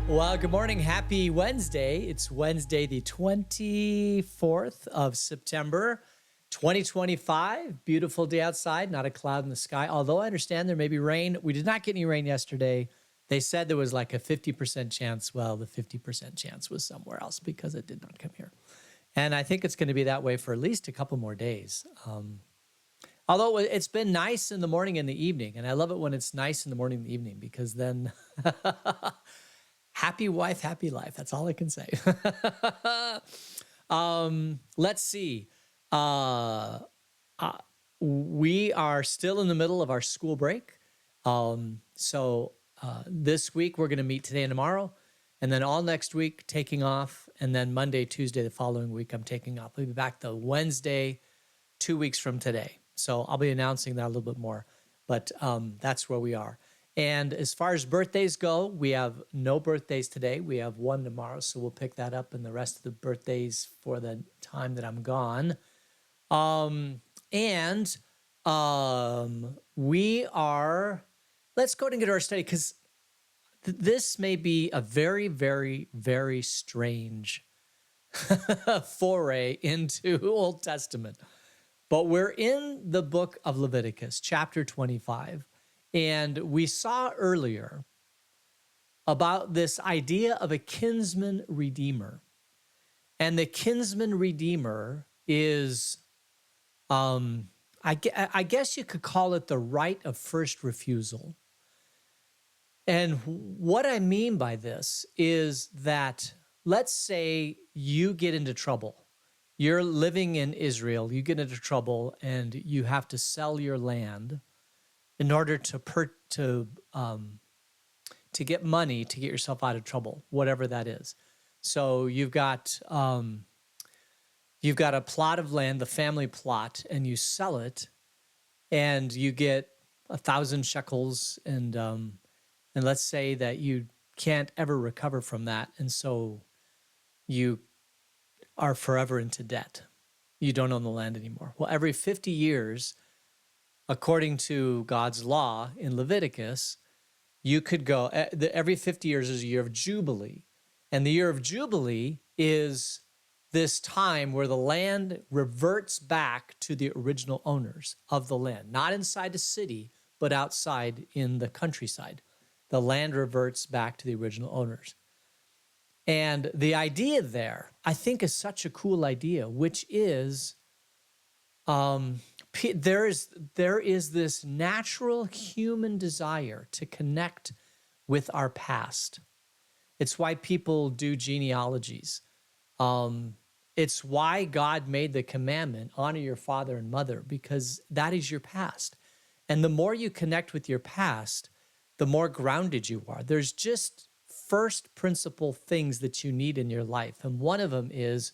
Well, good morning. Happy Wednesday. It's Wednesday, the 24th of September, 2025. Beautiful day outside, not a cloud in the sky. Although I understand there may be rain. We did not get any rain yesterday. They said there was like a 50% chance. Well, the 50% chance was somewhere else because it did not come here. And I think it's going to be that way for at least a couple more days. Although it's been nice in the morning and the evening. And I love it when it's nice in the morning and the evening because then happy wife, happy life. That's all I can say. Let's see. Uh, we are still in the middle of our school break. So this week we're going to meet today and tomorrow, and then all next week taking off, and then Monday, Tuesday, the following week I'm taking off. We'll be back the Wednesday, 2 weeks from today. So I'll be announcing that a little bit more, but that's where we are. And as far as birthdays go, we have no birthdays today. We have one tomorrow, so we'll pick that up and the rest of the birthdays for the time that I'm gone. We are, let's go ahead and get our study because this may be a very, very, very strange foray into Old Testament. But we're in the book of Leviticus, chapter 25. And we saw earlier about this idea of a kinsman-redeemer. And the kinsman-redeemer is, I guess you could call it the right of first refusal. And what I mean by this is that, let's say you get into trouble. You're living in Israel, you get into trouble, and you have to sell your land in order to get money to get yourself out of trouble, whatever that is. So you've got a plot of land, the family plot, and you sell it, and you get 1,000 shekels, and let's say that you can't ever recover from that, and so you are forever into debt. You don't own the land anymore. Well, every 50 years, according to God's law in Leviticus, you could go, every 50 years is a year of Jubilee. And the year of Jubilee is this time where the land reverts back to the original owners of the land, not inside the city, but outside in the countryside. The land reverts back to the original owners. And the idea there, I think, is such a cool idea, which is there is this natural human desire to connect with our past. It's why people do genealogies. It's why God made the commandment, honor your father and mother, because that is your past. And the more you connect with your past, the more grounded you are. There's just first principle things that you need in your life. And one of them is,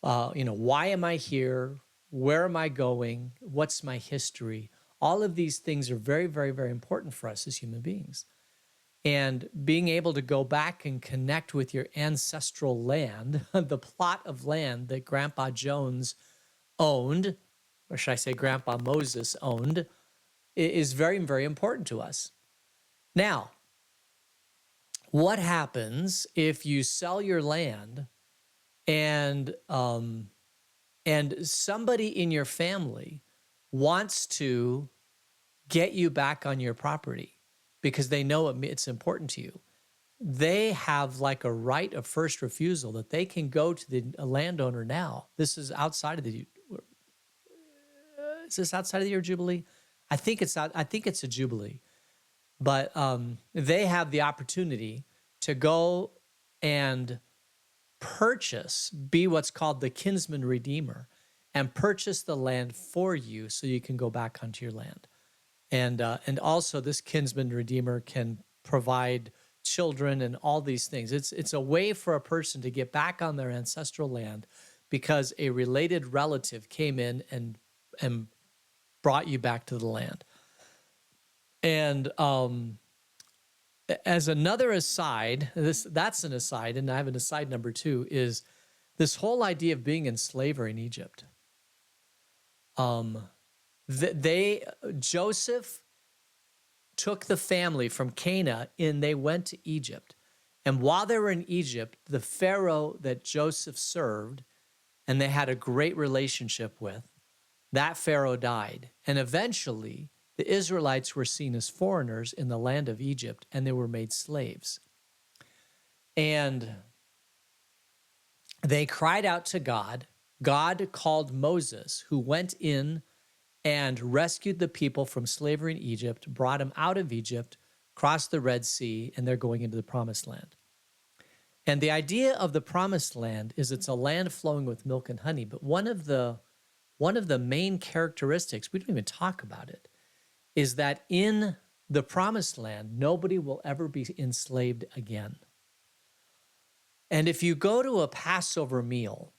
why am I here? Where am I going? What's my history? All of these things are very, very, very important for us as human beings. And being able to go back and connect with your ancestral land, the plot of land that Grandpa Jones owned, or should I say Grandpa Moses owned, is very, very important to us. Now, what happens if you sell your land and somebody in your family wants to get you back on your property because they know it's important to you? They have like a right of first refusal that they can go to the landowner now. This is outside of the. Is this outside of the year of Jubilee? I think it's a Jubilee, but they have the opportunity to go and be what's called the kinsman-redeemer, and purchase the land for you so you can go back onto your land. And also this kinsman-redeemer can provide children and all these things. It's a way for a person to get back on their ancestral land because a related relative came in and brought you back to the land. And as another aside, that's an aside, and I have an aside number 2, is this whole idea of being in slavery in Egypt. Joseph took the family from Canaan and they went to Egypt. And while they were in Egypt, the Pharaoh that Joseph served and they had a great relationship with, that Pharaoh died. And eventually, the Israelites were seen as foreigners in the land of Egypt, and they were made slaves. And they cried out to God. God called Moses, who went in and rescued the people from slavery in Egypt, brought them out of Egypt, crossed the Red Sea, and they're going into the Promised Land. And the idea of the Promised Land is it's a land flowing with milk and honey. But one of the main characteristics, we don't even talk about it, is that in the Promised Land, nobody will ever be enslaved again. And if you go to a Passover meal,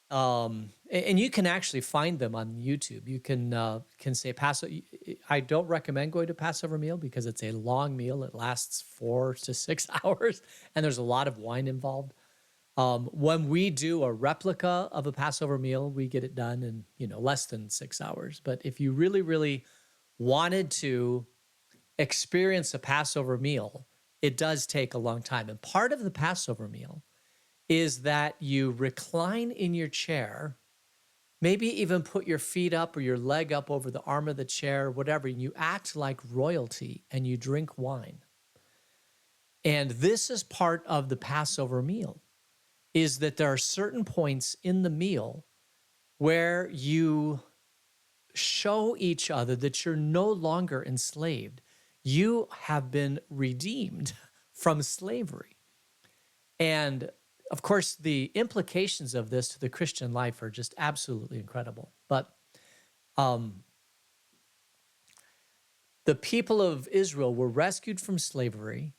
and you can actually find them on YouTube. You can say Passover. I don't recommend going to Passover meal because it's a long meal. It lasts 4 to 6 hours, and there's a lot of wine involved. When we do a replica of a Passover meal, we get it done in less than 6 hours. But if you really, really wanted to experience a Passover meal, it does take a long time. And part of the Passover meal is that you recline in your chair, maybe even put your feet up or your leg up over the arm of the chair, whatever, and you act like royalty and you drink wine. And this is part of the Passover meal, is that there are certain points in the meal where you show each other that you're no longer enslaved. You have been redeemed from slavery. And of course, the implications of this to the Christian life are just absolutely incredible. But the people of Israel were rescued from slavery,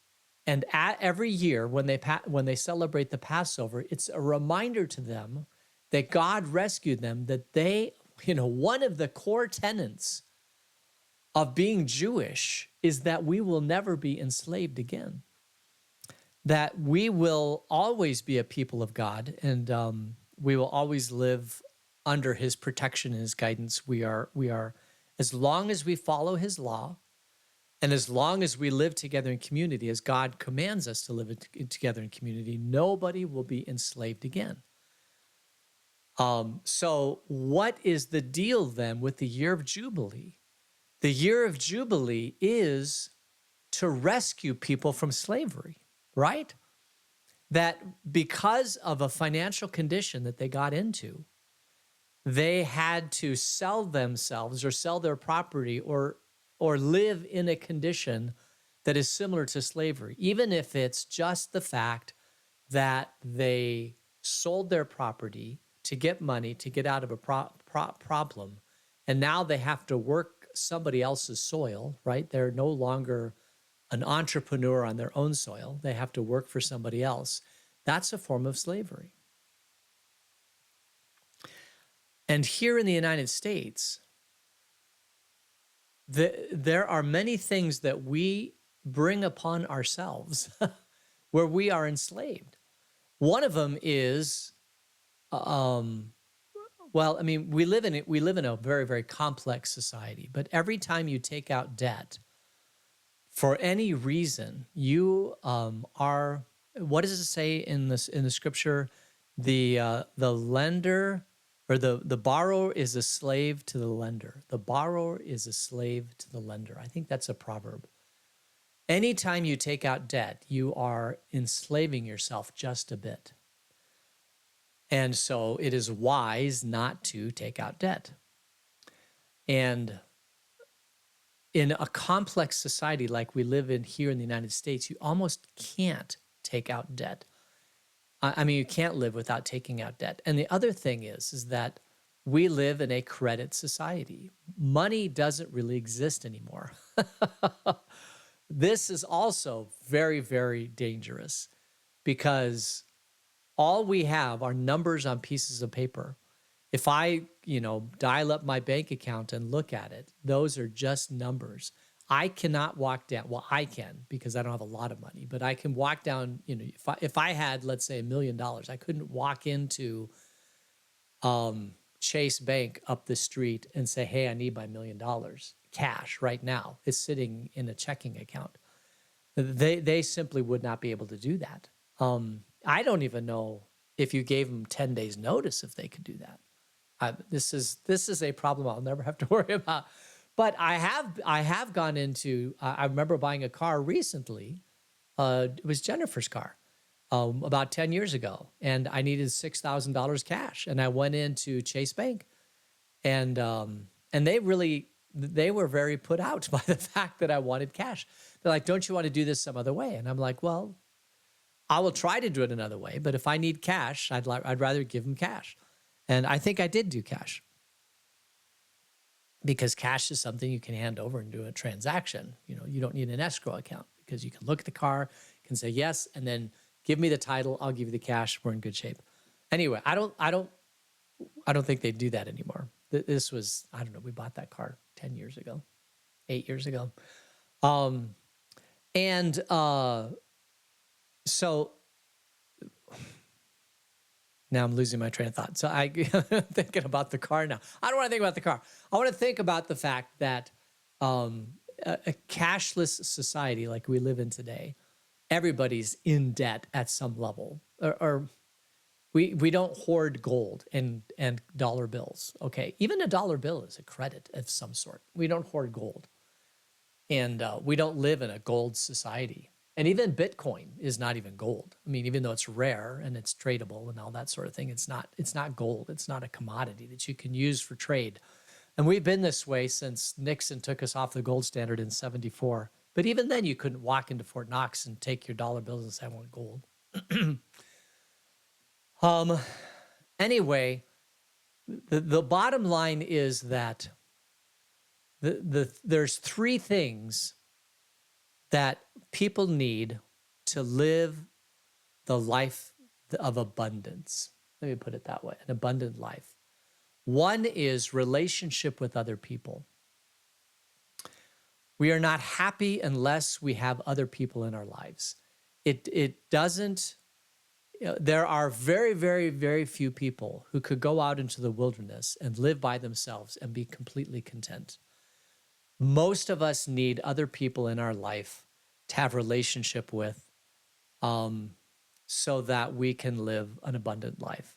and every year when they celebrate the Passover, it's a reminder to them that God rescued them. That they, one of the core tenets of being Jewish is that we will never be enslaved again. That we will always be a people of God, and we will always live under his protection and his guidance. We are, as long as we follow his law, and as long as we live together in community, as God commands us to live together in community, nobody will be enslaved again. So what is the deal then with the year of Jubilee? The year of Jubilee is to rescue people from slavery, right? That because of a financial condition that they got into, they had to sell themselves or sell their property or live in a condition that is similar to slavery, even if it's just the fact that they sold their property to get money, to get out of a problem, and now they have to work somebody else's soil, right? They're no longer an entrepreneur on their own soil. They have to work for somebody else. That's a form of slavery. And here in the United States, there are many things that we bring upon ourselves where we are enslaved. One of them is, we live in a very, very complex society, but every time you take out debt, for any reason, you are, what does it say in the scripture? The lender or the borrower is a slave to the lender. The borrower is a slave to the lender. I think that's a proverb. Anytime you take out debt, you are enslaving yourself just a bit. And so it is wise not to take out debt. And in a complex society like we live in here in the United States, you almost can't take out debt. You can't live without taking out debt. And the other thing is that we live in a credit society. Money doesn't really exist anymore. This is also very, very dangerous because all we have are numbers on pieces of paper. If I, dial up my bank account and look at it, those are just numbers. I cannot walk down. Well, I can because I don't have a lot of money, but I can walk down. If I had, let's say, $1 million, I couldn't walk into Chase Bank up the street and say, "Hey, I need my $1 million cash right now." It's sitting in a checking account. They simply would not be able to do that. I don't even know if you gave them 10 days notice if they could do that. This is a problem I'll never have to worry about. But I have gone into. I remember buying a car recently. It was Jennifer's car about 10 years ago, and I needed $6,000 cash, and I went into Chase Bank, and they were very put out by the fact that I wanted cash. They're like, "Don't you want to do this some other way?" And I'm like, "Well, I will try to do it another way, but if I need cash, I'd rather give them cash." And I think I did do cash because cash is something you can hand over and do a transaction. You don't need an escrow account because you can look at the car, can say yes, and then give me the title. I'll give you the cash. We're in good shape. Anyway, I don't think they do that anymore. This was, I don't know. We bought that car 10 years ago, 8 years ago. So now I'm losing my train of thought. So I'm thinking about the car now. I don't want to think about the car. I want to think about the fact that a cashless society like we live in today, everybody's in debt at some level. Or we don't hoard gold and dollar bills. Okay, even a dollar bill is a credit of some sort. We don't hoard gold, and we don't live in a gold society. And even Bitcoin is not even gold. I mean, even though it's rare and it's tradable and all that sort of thing, it's not gold. It's not a commodity that you can use for trade. And we've been this way since Nixon took us off the gold standard in '74. But even then, you couldn't walk into Fort Knox and take your dollar bills and say, "I want gold." Anyway, the bottom line is that there's three things that people need to live the life of abundance. Let me put it that way, an abundant life. One is relationship with other people. We are not happy unless we have other people in our lives. It doesn't, there are very, very, very few people who could go out into the wilderness and live by themselves and be completely content. Most of us need other people in our life to have relationship with, so that we can live an abundant life.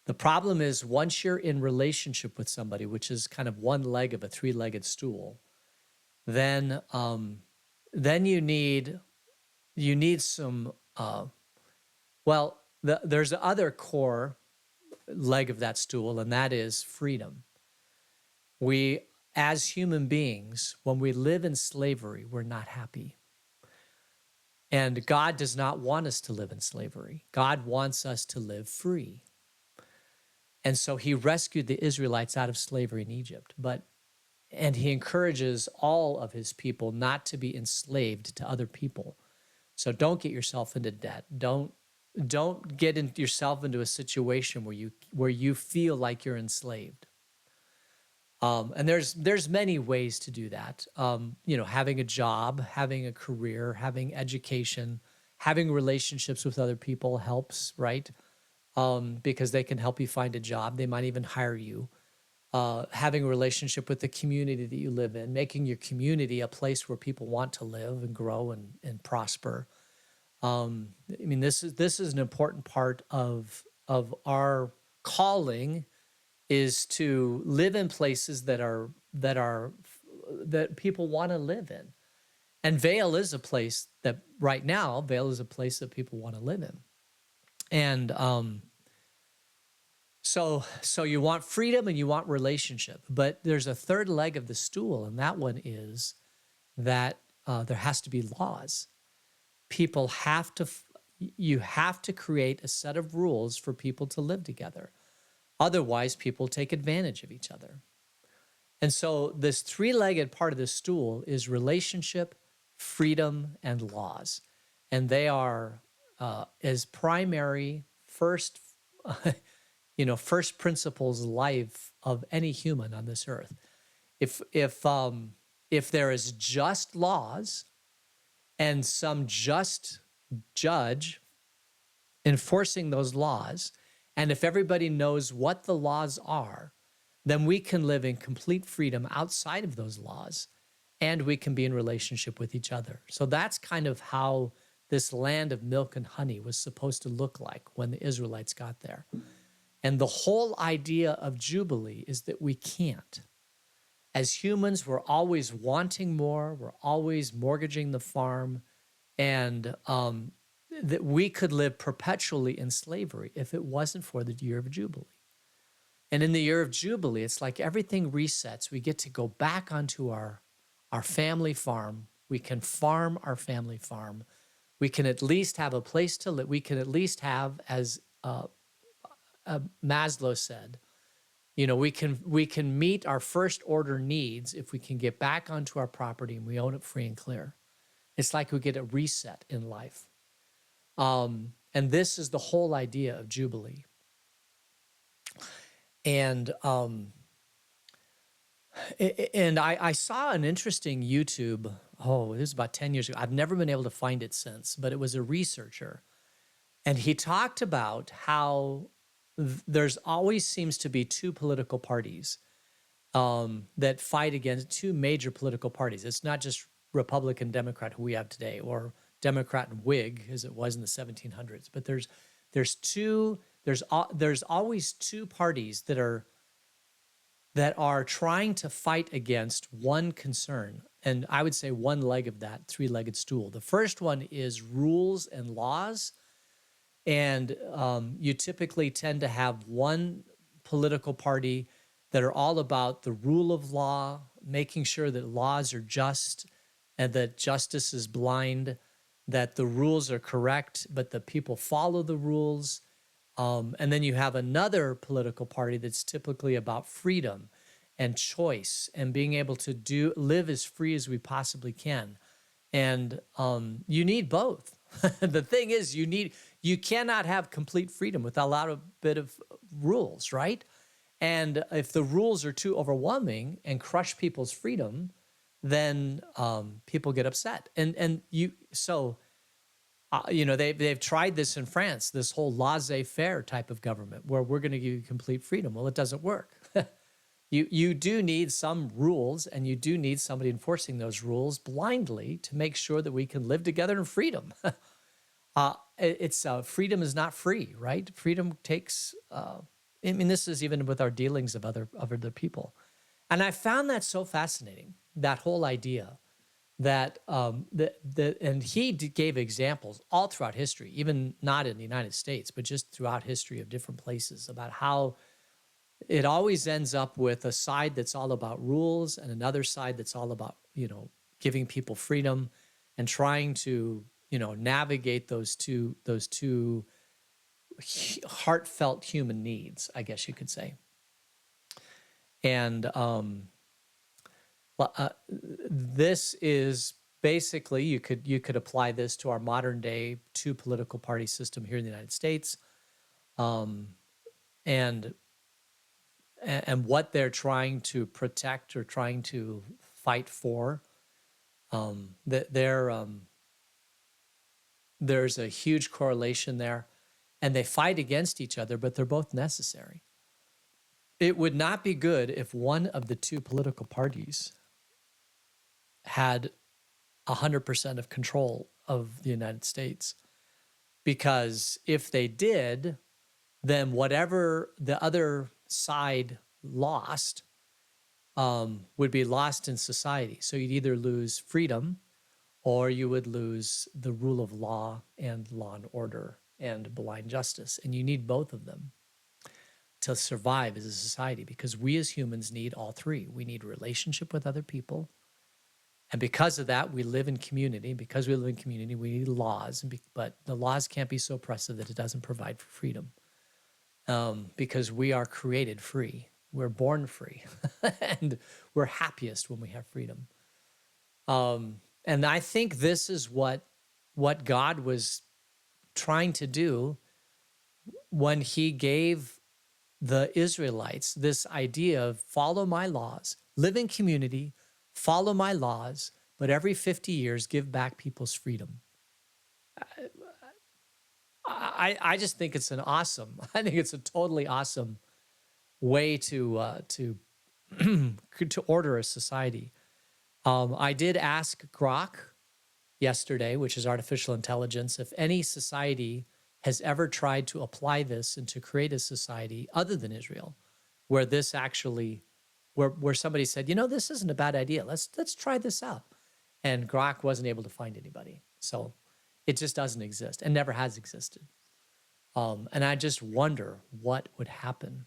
The problem is once you're in relationship with somebody, which is kind of one leg of a three-legged stool, then you need some, there's the other core leg of that stool, and that is freedom. We, as human beings, when we live in slavery, we're not happy. And God does not want us to live in slavery. God wants us to live free. And so he rescued the Israelites out of slavery in Egypt, and he encourages all of his people not to be enslaved to other people. So don't get yourself into debt. Don't get yourself into a situation where you feel like you're enslaved. And there's many ways to do that. Having a job, having a career, having education, having relationships with other people helps, right? Because they can help you find a job. They might even hire you. Having a relationship with the community that you live in, making your community a place where people want to live and grow and prosper. This is an important part of our calling, is to live in places that people want to live in. And Vail is a place that right now, Vail is a place that people want to live in. And so you want freedom and you want relationship, but there's a third leg of the stool, and that one is that there has to be laws. You have to create a set of rules for people to live together. Otherwise, people take advantage of each other. And so this three-legged part of the stool is relationship, freedom, and laws. And they are as primary first principles life of any human on this earth. If there is just laws and some just judge enforcing those laws, and if everybody knows what the laws are, then we can live in complete freedom outside of those laws and we can be in relationship with each other. So that's kind of how this land of milk and honey was supposed to look like when the Israelites got there. And the whole idea of Jubilee is that we can't. As humans, we're always wanting more, we're always mortgaging the farm, and that we could live perpetually in slavery if it wasn't for the year of Jubilee. And in the year of Jubilee, it's like everything resets. We get to go back onto our family farm. We can farm our family farm. We can at least have a place to live. We can at least have, as Maslow said, we can meet our first order needs if we can get back onto our property and we own it free and clear. It's like we get a reset in life. And this is the whole idea of Jubilee. And I saw an interesting YouTube, it was about 10 years ago. I've never been able to find it since, but it was a researcher. And he talked about how there's always seems to be two political parties that fight against two major political parties. It's not just Republican, Democrat, who we have today, or Democrat and Whig, as it was in the 1700s. But there's always two parties that are trying to fight against one concern. And I would say one leg of that three-legged stool. The first one is rules and laws. And you typically tend to have one political party that are all about the rule of law, making sure that laws are just and that justice is blind, that the rules are correct, but the people follow the rules. And then you have another political party that's typically about freedom and choice and being able to live as free as we possibly can. And you need both. The thing is, you cannot have complete freedom without a bit of rules, right? And if the rules are too overwhelming and crush people's freedom, then people get upset. They've tried this in France, this whole laissez-faire type of government where we're going to give you complete freedom. Well, it doesn't work. You do need some rules, and you do need somebody enforcing those rules blindly to make sure that we can live together in freedom. Freedom is not free, right? Freedom takes, this is even with our dealings of other people. And I found that so fascinating, that whole idea that, and he gave examples all throughout history, even not in the United States, but just throughout history of different places, about how it always ends up with a side that's all about rules and another side that's all about, giving people freedom and trying to, navigate those two heartfelt human needs, I guess you could say. And this is basically, you could apply this to our modern day two political party system here in the United States, and what they're trying to protect or trying to fight for. There's a huge correlation there, and they fight against each other, but they're both necessary. It would not be good if one of the two political parties had 100% of control of the United States, because if they did, then whatever the other side lost would be lost in society. So you'd either lose freedom or you would lose the rule of law and order and blind justice. And you need both of them to survive as a society, because we as humans need all three. We need a relationship with other people. And because of that, we live in community. Because we live in community, we need laws. But the laws can't be so oppressive that it doesn't provide for freedom. Because we are created free. We're born free. And we're happiest when we have freedom. And I think this is what God was trying to do when he gave the Israelites this idea of follow my laws, live in community, follow my laws, but every 50 years give back people's freedom. I just think it's I think it's a totally awesome way to order a society. I did ask Grok yesterday, which is artificial intelligence, if any society has ever tried to apply this and to create a society other than Israel, where this actually, where somebody said, this isn't a bad idea. Let's try this out. And Grok wasn't able to find anybody. So it just doesn't exist and never has existed. And I just wonder what would happen.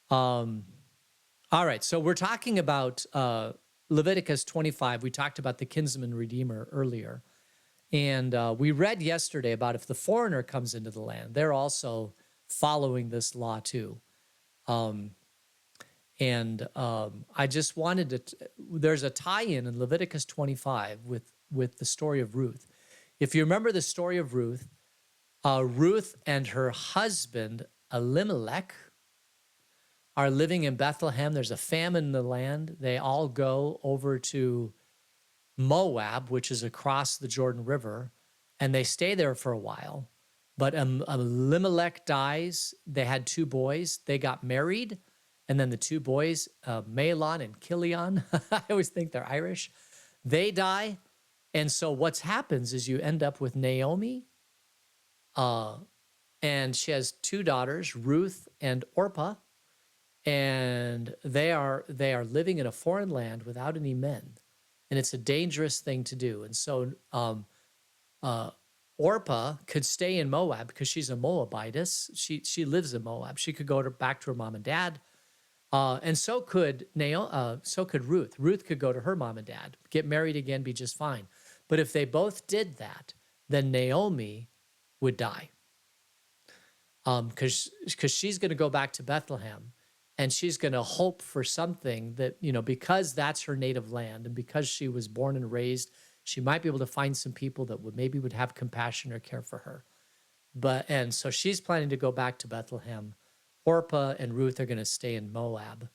All right, so we're talking about Leviticus 25. We talked about the kinsman-redeemer earlier. And we read yesterday about if the foreigner comes into the land, they're also following this law too. I just wanted to, there's a tie-in Leviticus 25 with the story of Ruth. If you remember the story of Ruth, Ruth and her husband, Elimelech, are living in Bethlehem. There's a famine in the land. They all go over to Moab, which is across the Jordan River, and they stay there for a while. But Elimelech dies. They had 2 boys. They got married, and then the 2 boys, Mahlon and Chilion, I always think they're Irish, they die. And so what happens is you end up with Naomi, and she has 2 daughters, Ruth and Orpah, and they are living in a foreign land without any men, and it's a dangerous thing to do. And so Orpah could stay in Moab because she's a Moabitess. She lives in Moab. She could go back to her mom and dad, and so could Ruth. Ruth could go to her mom and dad, get married again, be just fine. But if they both did that, then Naomi would die, because she's going to go back to Bethlehem. And she's going to hope for something that, because that's her native land and because she was born and raised, she might be able to find some people that would have compassion or care for her. And so she's planning to go back to Bethlehem. Orpah and Ruth are going to stay in Moab.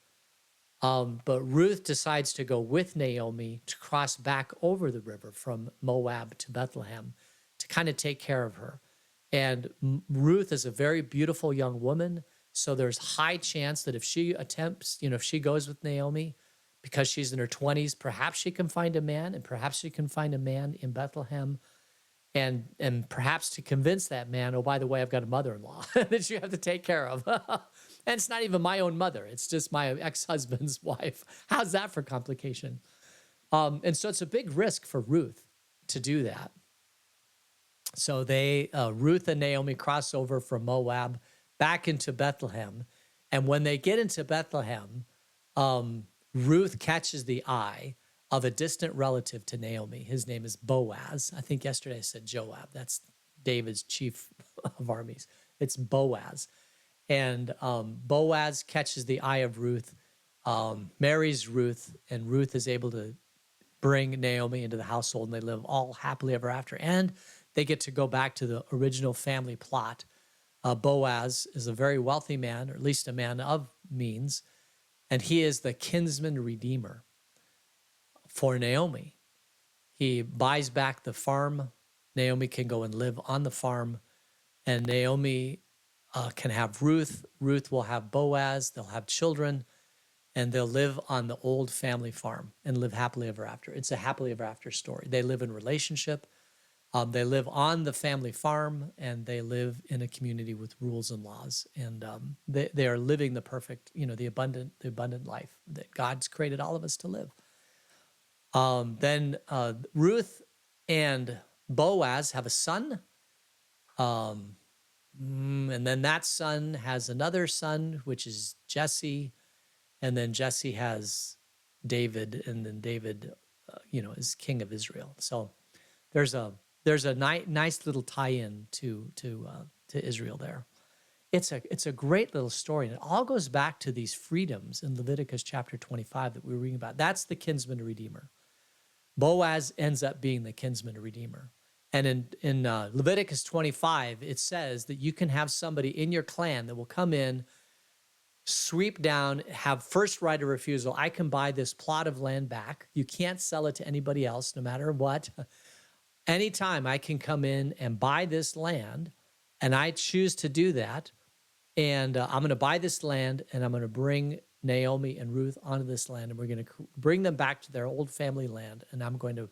But Ruth decides to go with Naomi to cross back over the river from Moab to Bethlehem to kind of take care of her. And Ruth is a very beautiful young woman. So there's high chance that if she attempts, if she goes with Naomi, because she's in her 20s, perhaps she can find a man, and perhaps she can find a man in Bethlehem, and perhaps to convince that man, oh, by the way, I've got a mother-in-law that you have to take care of. And it's not even my own mother. It's just my ex-husband's wife. How's that for complication? And so it's a big risk for Ruth to do that. So Ruth and Naomi cross over from Moab back into Bethlehem. And when they get into Bethlehem, Ruth catches the eye of a distant relative to Naomi. His name is Boaz. I think yesterday I said Joab. That's David's chief of armies. It's Boaz. And Boaz catches the eye of Ruth, marries Ruth, and Ruth is able to bring Naomi into the household, and they live all happily ever after. And they get to go back to the original family plot. Boaz is a very wealthy man, or at least a man of means, and he is the kinsman-redeemer for Naomi. He buys back the farm. Naomi can go and live on the farm, and Naomi can have Ruth. Ruth will have Boaz. They'll have children, and they'll live on the old family farm and live happily ever after. It's a happily ever after story. They live in relationship. They live on the family farm, and they live in a community with rules and laws, and they are living the perfect, the abundant life that God's created all of us to live. Then Ruth and Boaz have a son, and then that son has another son, which is Jesse, and then Jesse has David, and then David, is king of Israel. So there's a nice little tie-in to Israel there. It's a great little story, and it all goes back to these freedoms in Leviticus chapter 25 that we were reading about. That's the kinsman-redeemer. Boaz ends up being the kinsman-redeemer. And in Leviticus 25, it says that you can have somebody in your clan that will come in, sweep down, have first right of refusal. I can buy this plot of land back. You can't sell it to anybody else, no matter what. Anytime I can come in and buy this land, and I choose to do that, and I'm going to buy this land, and I'm going to bring Naomi and Ruth onto this land, and we're going to bring them back to their old family land. And I'm going to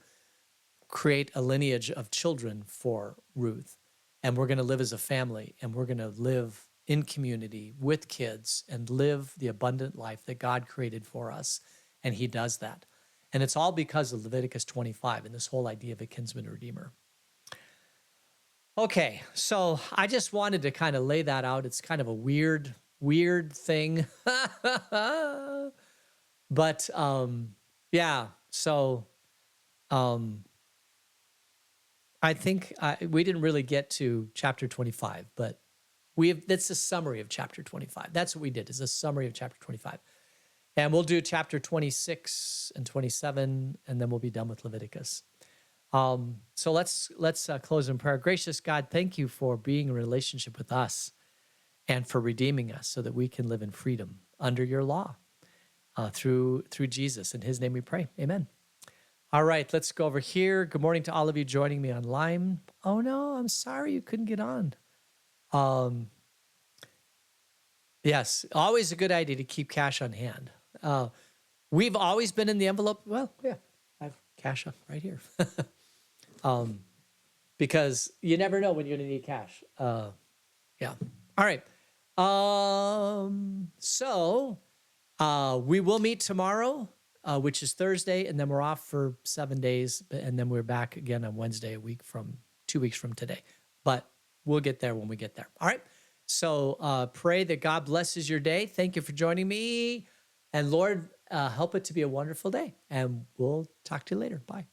create a lineage of children for Ruth. And we're going to live as a family, and we're going to live in community with kids and live the abundant life that God created for us. And he does that. And it's all because of Leviticus 25 and this whole idea of a kinsman-redeemer. Okay, so I just wanted to kind of lay that out. It's kind of a weird thing. But yeah, so I think we didn't really get to chapter 25, but that's a summary of chapter 25. That's what we did, is a summary of chapter 25. And we'll do chapter 26 and 27, and then we'll be done with Leviticus. So let's close in prayer. Gracious God, thank you for being in relationship with us and for redeeming us so that we can live in freedom under your law through Jesus. In his name we pray. Amen. All right, let's go over here. Good morning to all of you joining me online. Oh no, I'm sorry you couldn't get on. Yes, always a good idea to keep cash on hand. We've always been in the envelope. Well, yeah, I have cash up right here. Because you never know when you're going to need cash. Yeah. All right. So we will meet tomorrow, which is Thursday, and then we're off for 7 days, and then we're back again on Wednesday, 2 weeks from today. But we'll get there when we get there. All right. So pray that God blesses your day. Thank you for joining me. And Lord, help it to be a wonderful day. And we'll talk to you later. Bye.